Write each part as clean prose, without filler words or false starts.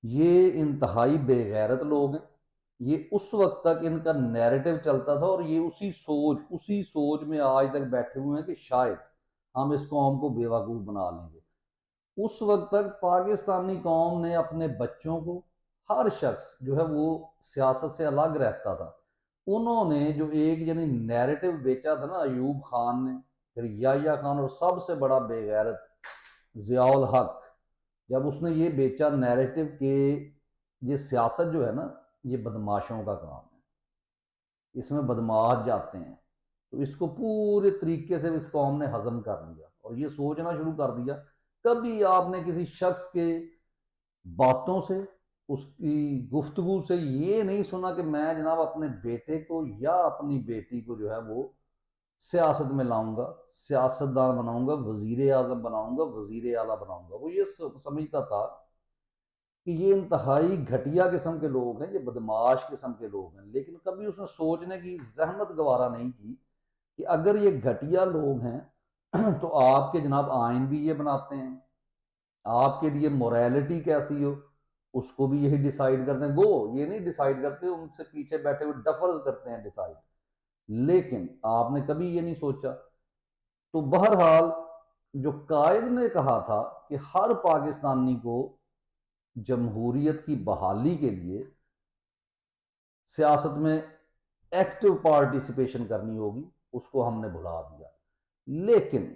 یہ انتہائی بے غیرت لوگ ہیں۔ یہ اس وقت تک ان کا نیریٹو چلتا تھا اور یہ اسی سوچ میں آج تک بیٹھے ہوئے ہیں کہ شاید ہم اس قوم کو بیوقوف بنا لیں گے۔ اس وقت تک پاکستانی قوم نے اپنے بچوں کو، ہر شخص جو ہے وہ سیاست سے الگ رہتا تھا، انہوں نے جو ایک یعنی نیریٹو بیچا تھا نا ایوب خان نے، پھر یحییٰ خان، اور سب سے بڑا بے غیرت ضیاء الحق، جب اس نے یہ بیچا نیریٹو کہ یہ سیاست جو ہے نا یہ بدماشوں کا کام ہے، اس میں بدماش جاتے ہیں، تو اس کو پورے طریقے سے اس قوم نے ہضم کر لیا اور یہ سوچنا شروع کر دیا۔ کبھی آپ نے کسی شخص کے باتوں سے، اس کی گفتگو سے یہ نہیں سنا کہ میں جناب اپنے بیٹے کو یا اپنی بیٹی کو جو ہے وہ سیاست میں لاؤں گا، سیاستدان بناؤں گا، وزیر اعظم بناؤں گا، وزیر اعلیٰ بناؤں گا۔ وہ یہ سمجھتا تھا کہ یہ انتہائی گھٹیا قسم کے لوگ ہیں، یہ بدماش قسم کے لوگ ہیں، لیکن کبھی اس نے سوچنے کی زحمت گوارا نہیں کی کہ اگر یہ گھٹیا لوگ ہیں تو آپ کے جناب آئین بھی یہ بناتے ہیں، آپ کے لیے موریلٹی کیسی ہو اس کو بھی یہی ڈیسائیڈ کرتے ہیں۔ وہ یہ نہیں ڈیسائیڈ کرتے، ان سے پیچھے بیٹھے ہوئے ڈفرز کرتے ہیں ڈیسائیڈ، لیکن آپ نے کبھی یہ نہیں سوچا۔ تو بہرحال جو قائد نے کہا تھا کہ ہر پاکستانی کو جمہوریت کی بحالی کے لیے سیاست میں ایکٹیو پارٹیسپیشن کرنی ہوگی، اس کو ہم نے بھلا دیا۔ لیکن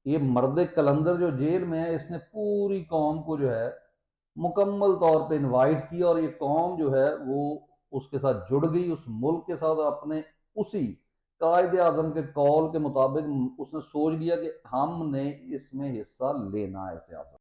یہ مرد کلندر جو جیل میں ہے، اس نے پوری قوم کو جو ہے مکمل طور پہ انوائٹ کیا، اور یہ قوم جو ہے وہ اس کے ساتھ جڑ گئی، اس ملک کے ساتھ، اپنے اسی قائد اعظم کے قول کے مطابق اس نے سوچ لیا کہ ہم نے اس میں حصہ لینا ہے سیاست۔